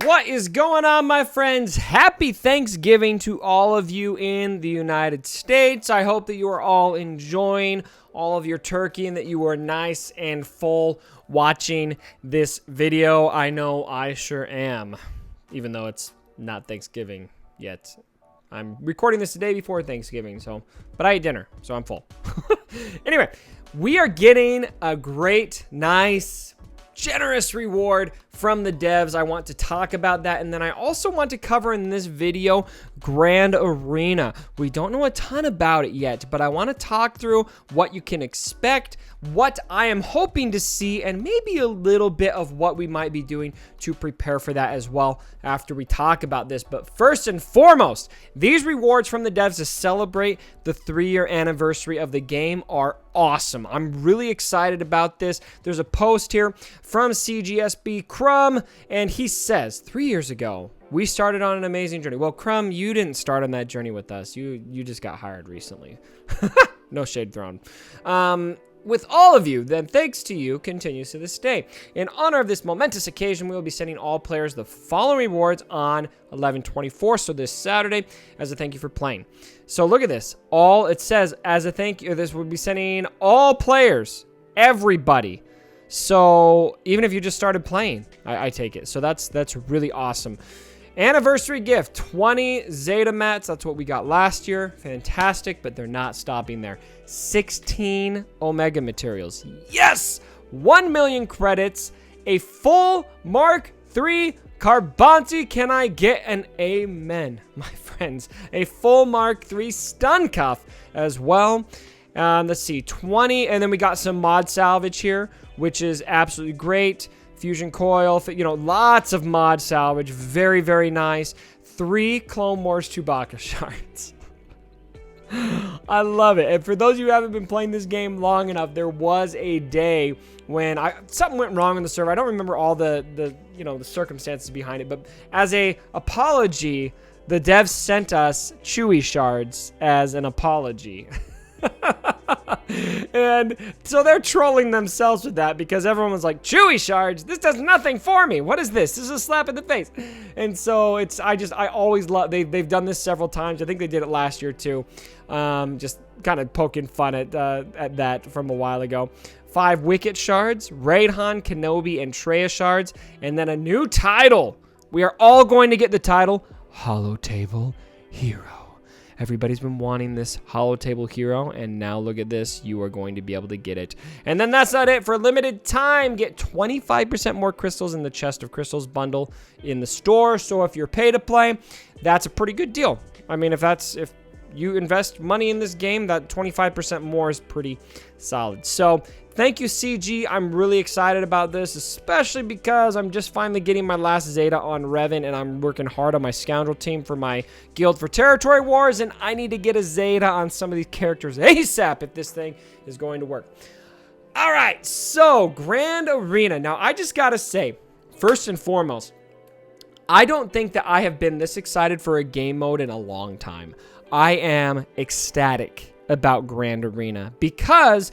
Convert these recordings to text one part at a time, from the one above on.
What is going on, my friends? Happy Thanksgiving to all of you in the United States. I hope that you are all enjoying all of your turkey and that you are nice and full watching this video. I know I sure am, even though it's not Thanksgiving yet. I'm recording this the day before Thanksgiving, but I ate dinner, so I'm full. Anyway, we are getting a great, nice, generous reward from the devs. I want to talk about that, and then I also want to cover in this video Grand Arena. We don't know a ton about it yet, but I want to talk through what you can expect, what I am hoping to see, and maybe a little bit of what we might be doing to prepare for that as well after we talk about this. But first and foremost, these rewards from the devs to celebrate the 3-year anniversary of the game are awesome. I'm really excited about this. There's a post here from CGSB Crumb, and he says, 3 years ago, we started on an amazing journey. Well, Crumb, you didn't start on that journey with us. You just got hired recently. No shade thrown. With all of you, then thanks to you continues to this day. In honor of this momentous occasion, we will be sending all players the following rewards on 11/24, so this Saturday, as a thank you for playing. So look at this. It says, as a thank you, this will be sending all players, everybody. So even if you just started playing, I take it. So that's really awesome. Anniversary gift, 20 Zeta mats. That's what we got last year. Fantastic, but they're not stopping there. 16 Omega materials. Yes! 1 million credits. A full Mark III Carbonti. Can I get an amen, my friends? A full Mark III stun cuff as well. Let's see, 20, and then we got some mod salvage here, which is absolutely great. Fusion coil, lots of mod salvage. Very, very nice. 3 Clone Wars Chewbacca shards. I love it. And for those of you who haven't been playing this game long enough, there was a day when something went wrong on the server. I don't remember all the circumstances behind it, but as a apology, the devs sent us Chewie shards as an apology. And so they're trolling themselves with that because everyone was like, Chewie shards, this does nothing for me. What is this? This is a slap in the face. And so I always love, they've done this several times. I think they did it last year too. Just kind of poking fun at that from a while ago. 5 Wicket shards, Raid-Han, Kenobi, and Traya shards, and then a new title. We are all going to get the title Holotable Hero. Everybody's been wanting this Holotable Hero, and now look at this. You are going to be able to get it. And then that's not it. For a limited time, get 25% more crystals in the Chest of Crystals bundle in the store. So if you're pay to play, that's a pretty good deal. I mean, if you invest money in this game, that 25% more is pretty solid. So thank you, CG. I'm really excited about this, especially because I'm just finally getting my last Zeta on Revan, and I'm working hard on my Scoundrel team for my guild for Territory Wars, and I need to get a Zeta on some of these characters ASAP if this thing is going to work. All right, so Grand Arena. Now, I just got to say, first and foremost, I don't think that I have been this excited for a game mode in a long time. I am ecstatic about Grand Arena because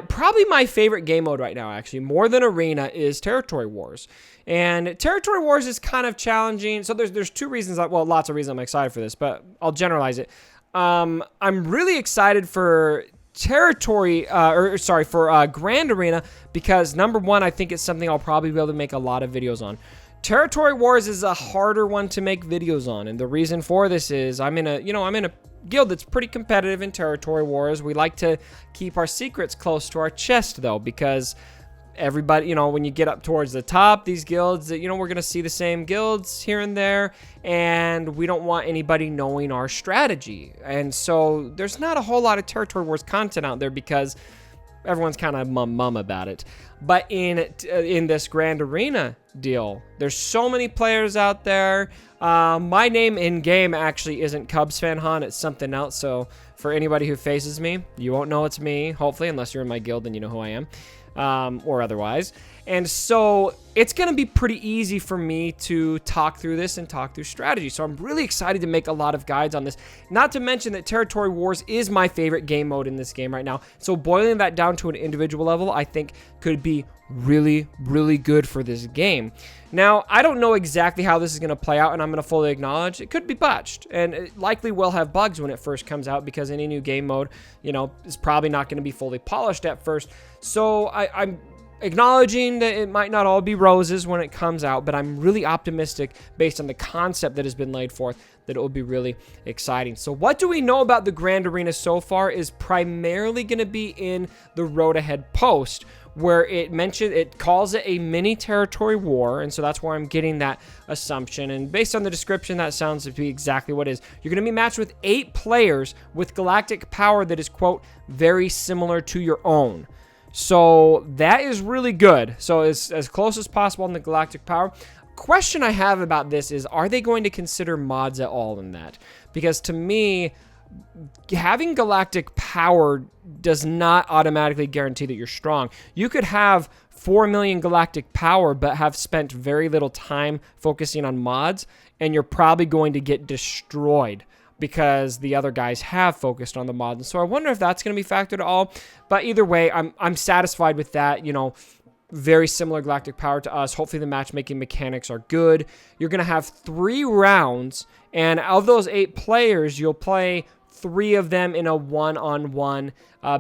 probably my favorite game mode right now, actually, more than Arena, is Territory Wars. And Territory Wars is kind of challenging. So there's 2 reasons, lots of reasons I'm excited for this, but I'll generalize it. I'm really excited for Grand Arena because, number one, I think it's something I'll probably be able to make a lot of videos on. Territory Wars is a harder one to make videos on, and the reason for this is I'm in a guild that's pretty competitive in Territory Wars. We like to keep our secrets close to our chest, though, because everybody, when you get up towards the top, these guilds, we're going to see the same guilds here and there, and we don't want anybody knowing our strategy. And so there's not a whole lot of Territory Wars content out there because everyone's kind of mum about it. But in this Grand Arena deal, there's so many players out there. My name in game actually isn't Cubs fan Han, it's something else. So for anybody who faces me, you won't know it's me, hopefully, unless you're in my guild and you know who I am, or otherwise. And so it's going to be pretty easy for me to talk through this and talk through strategy. So I'm really excited to make a lot of guides on this. Not to mention that Territory Wars is my favorite game mode in this game right now. So boiling that down to an individual level, I think could be really, really good for this game. Now, I don't know exactly how this is going to play out, and I'm going to fully acknowledge it could be botched, and it likely will have bugs when it first comes out, because any new game mode, you know, is probably not going to be fully polished at first. So I'm acknowledging that it might not all be roses when it comes out, but I'm really optimistic based on the concept that has been laid forth that it will be really exciting. So what do we know about the Grand Arena so far is primarily going to be in the Road Ahead post, where it calls it a mini territory war, and so that's where I'm getting that assumption. And based on the description, that sounds to be exactly what it is. You're going to be matched with 8 players with galactic power that is, quote, very similar to your own. So that is really good. So as close as possible on the galactic power. Question I have about this is, are they going to consider mods at all in that? Because to me, having galactic power does not automatically guarantee that you're strong. You could have 4 million galactic power, but have spent very little time focusing on mods, and you're probably going to get destroyed because the other guys have focused on the mods. And so I wonder if that's going to be factored at all. But either way, I'm satisfied with that. You know, very similar galactic power to us. Hopefully the matchmaking mechanics are good. You're going to have 3 rounds, and of those 8 players, you'll play 3 of them in a one-on-one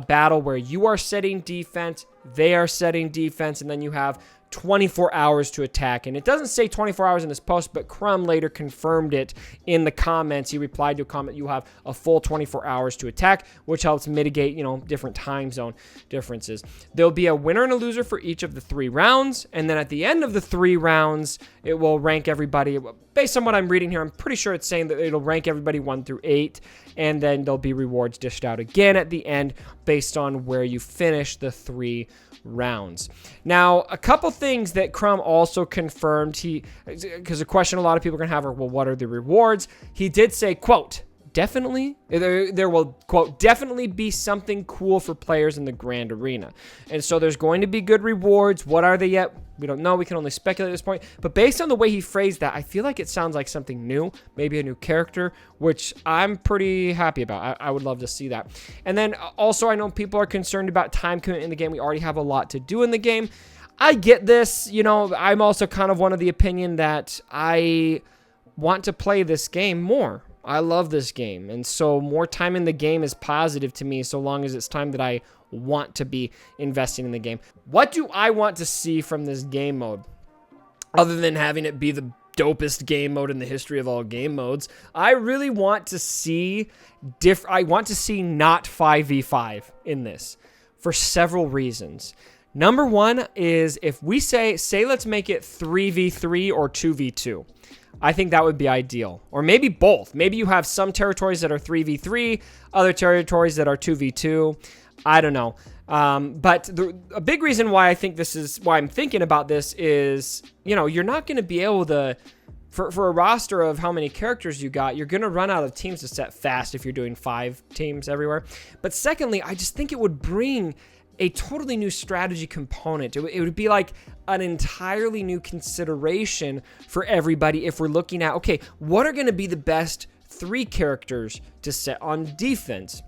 battle where you are setting defense, they are setting defense, and then you have 24 hours to attack. And it doesn't say 24 hours in this post, but Crumb later confirmed it in the comments. He replied to a comment, you have a full 24 hours to attack, which helps mitigate, you know, different time zone differences. There'll be a winner and a loser for each of the 3 rounds, and then at the end of the 3 rounds, it will rank everybody. Based on what I'm reading here, I'm pretty sure it's saying that it'll rank everybody 1 through 8, and then there'll be rewards dished out again at the end based on where you finish the 3 rounds. Now, a couple things that Crumb also confirmed, because a question a lot of people are going to have are, well, what are the rewards? He did say, quote, definitely, there will, quote, definitely be something cool for players in the Grand Arena. And so there's going to be good rewards. What are they yet? We don't know. We can only speculate at this point. But based on the way he phrased that, I feel like it sounds like something new, maybe a new character, which I'm pretty happy about. I would love to see that. And then also, I know people are concerned about time commitment in the game. We already have a lot to do in the game. I get this. You know, I'm also kind of one of the opinion that I want to play this game more. I love this game, and so more time in the game is positive to me so long as it's time that I want to be investing in the game. What do I want to see from this game mode? Other than having it be the dopest game mode in the history of all game modes, I really want to see I want to see not 5v5 in this for several reasons. Number one is if we say let's make it 3v3 or 2v2. I think that would be ideal. Or maybe both. Maybe you have some territories that are 3v3, other territories that are 2v2. I don't know. But a big reason why I'm thinking about this is, you know, you're not going to be able to, for a roster of how many characters you got, you're going to run out of teams to set fast if you're doing 5 teams everywhere. But secondly, I just think it would bring a totally new strategy component. It would be like an entirely new consideration for everybody if we're looking at, okay, what are going to be the best 3 characters to set on defense?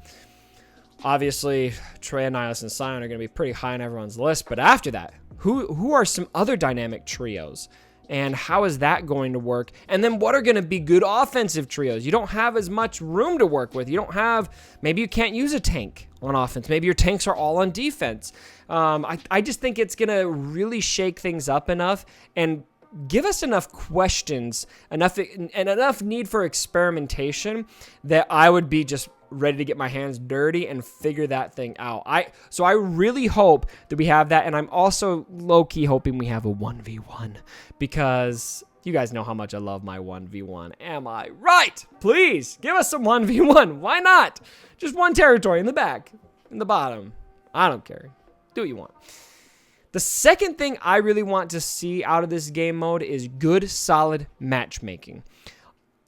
Obviously, Trey, Nihilus, and Scion are going to be pretty high on everyone's list, but after that, who are some other dynamic trios? And how is that going to work? And then what are going to be good offensive trios? You don't have as much room to work with. Maybe you can't use a tank on offense. Maybe your tanks are all on defense. I just think it's going to really shake things up enough and give us enough questions, enough need for experimentation that I would be just ready to get my hands dirty and figure that thing out. So I really hope that we have that, and I'm also low-key hoping we have a 1v1 because you guys know how much I love my 1v1. Am I right? Please, give us some 1v1. Why not? Just one territory in the back, in the bottom. I don't care. Do what you want. The second thing I really want to see out of this game mode is good, solid matchmaking.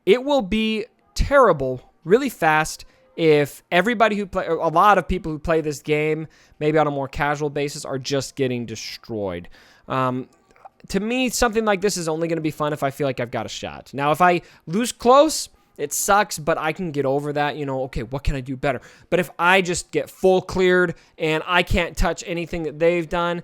It will be terrible really fast if a lot of people who play this game, maybe on a more casual basis, are just getting destroyed. To me, something like this is only going to be fun if I feel like I've got a shot. Now, if I lose close, it sucks, but I can get over that. Okay, what can I do better? But if I just get full cleared and I can't touch anything that they've done,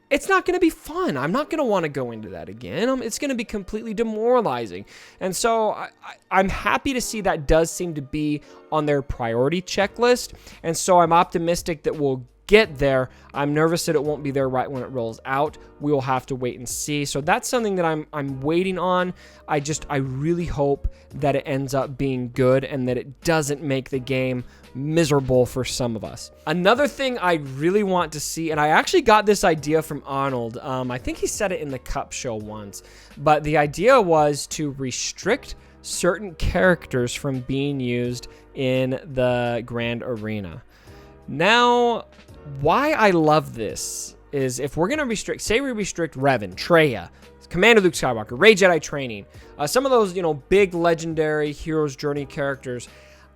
it's not going to be fun. I'm not going to want to go into that again. It's going to be completely demoralizing. And so I'm happy to see that does seem to be on their priority checklist. And so I'm optimistic that we'll get there. I'm nervous that it won't be there right when it rolls out. We will have to wait and see. So that's something that I'm waiting on. I really hope that it ends up being good and that it doesn't make the game miserable for some of us. Another thing I really want to see, and I actually got this idea from Arnold. I think he said it in the Cup show once, but the idea was to restrict certain characters from being used in the Grand Arena. Now, why I love this is if we're going to restrict, say we restrict Revan, Traya, Commander Luke Skywalker, Rey Jedi Training, some of those, big legendary Hero's Journey characters,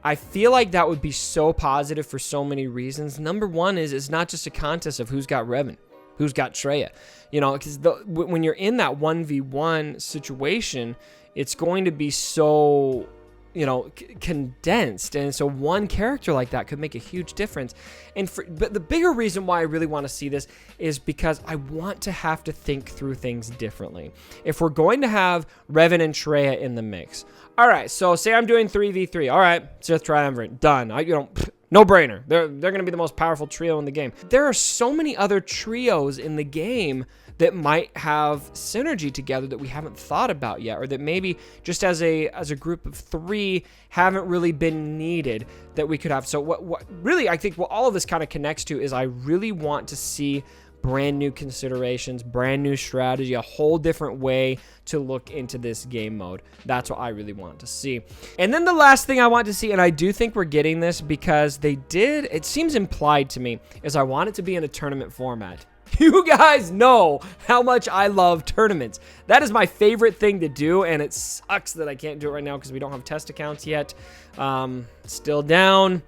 I feel like that would be so positive for so many reasons. Number one is it's not just a contest of who's got Revan, who's got Traya, because when you're in that 1v1 situation, it's going to be so condensed, and so one character like that could make a huge difference. But the bigger reason why I really want to see this is because I want to have to think through things differently. If we're going to have Revan and Traya in the mix, all right, so say I'm doing 3v3, all right, Sith Triumvirate, done. No brainer. They're going to be the most powerful trio in the game. There are so many other trios in the game that might have synergy together that we haven't thought about yet, or that maybe just as a group of three haven't really been needed that we could have. So what really I think what all of this kind of connects to is I really want to see brand new considerations, brand new strategy, a whole different way to look into this game mode. That's what I really want to see. And then the last thing I want to see, and I do think we're getting this because it seems implied to me, is I want it to be in a tournament format. You guys know how much I love tournaments. That is my favorite thing to do, and it sucks that I can't do it right now because we don't have test accounts yet. Still down.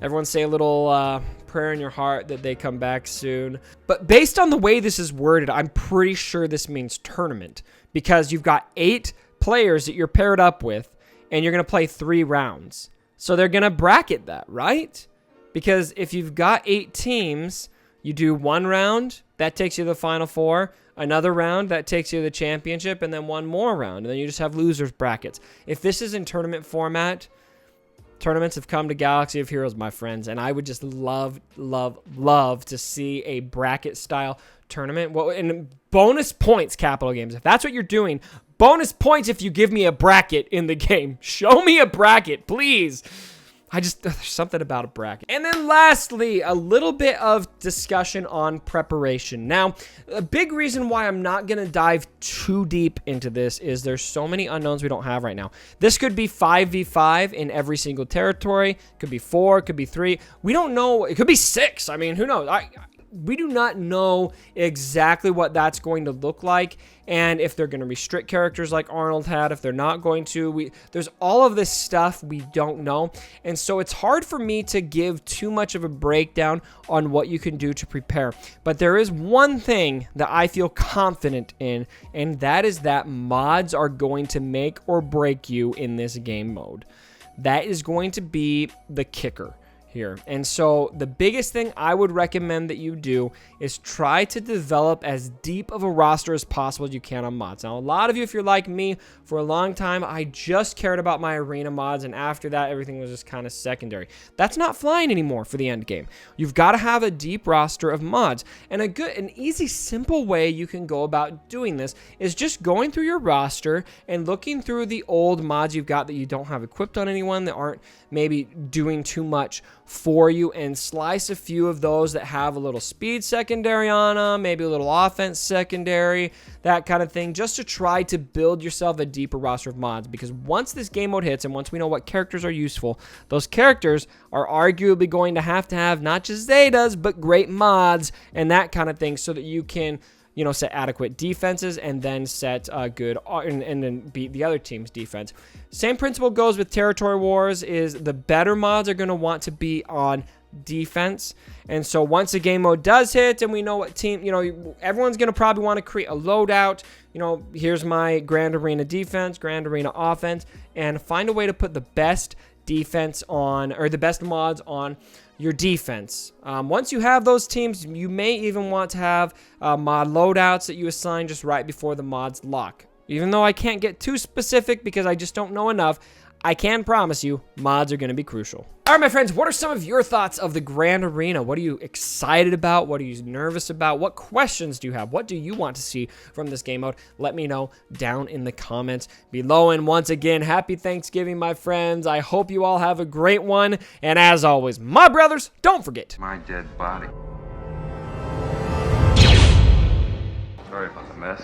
Everyone say a little prayer in your heart that they come back soon. But based on the way this is worded, I'm pretty sure this means tournament because you've got 8 players that you're paired up with, and you're going to play 3 rounds. So they're going to bracket that, right? Because if you've got 8 teams, you do 1 round, that takes you to the Final Four, another round, that takes you to the championship, and then 1 more round, and then you just have losers brackets. If this is in tournament format, tournaments have come to Galaxy of Heroes, my friends, and I would just love, love, love to see a bracket-style tournament. Well, and bonus points, Capital Games. If that's what you're doing, bonus points if you give me a bracket in the game. Show me a bracket, please. There's something about a bracket. And then lastly, a little bit of discussion on preparation. Now, a big reason why I'm not going to dive too deep into this is there's so many unknowns we don't have right now. This could be 5v5 in every single territory. It could be 4, it could be 3. We don't know. It could be 6. I mean, who knows? We do not know exactly what that's going to look like, and if they're going to restrict characters like Arnold had, if they're not going to. There's all of this stuff we don't know, and so it's hard for me to give too much of a breakdown on what you can do to prepare. But there is one thing that I feel confident in, and that is that mods are going to make or break you in this game mode. That is going to be the kicker here. And so the biggest thing I would recommend that you do is try to develop as deep of a roster as possible as you can on mods. Now, a lot of you, if you're like me, for a long time, I just cared about my arena mods, and after that, everything was just kind of secondary. That's not flying anymore for the end game. You've got to have a deep roster of mods, and an easy, simple way you can go about doing this is just going through your roster and looking through the old mods you've got that you don't have equipped on anyone, that aren't maybe doing too much for you, and slice a few of those that have a little speed secondary on them, maybe a little offense secondary, that kind of thing, just to try to build yourself a deeper roster of mods. Because once this game mode hits and once we know what characters are useful, those characters are arguably going to have not just Zetas, but great mods and that kind of thing, so that you can set adequate defenses and then set good and then beat the other team's defense. Same principle goes with Territory Wars, is the better mods are going to want to be on defense. And so once a game mode does hit and we know what team, everyone's going to probably want to create a loadout. Here's my Grand Arena defense, Grand Arena offense, and find a way to put the best defense on, or the best mods on your defense. Once you have those teams, you may even want to have mod loadouts that you assign just right before the mods lock. Even though I can't get too specific because I just don't know enough, I can promise you mods are going to be crucial. All right, my friends, what are some of your thoughts of the Grand Arena? What are you excited about? What are you nervous about? What questions do you have? What do you want to see from this game mode? Let me know down in the comments below. And once again, happy Thanksgiving, my friends. I hope you all have a great one. And as always, my brothers, don't forget my dead body. Sorry about the mess.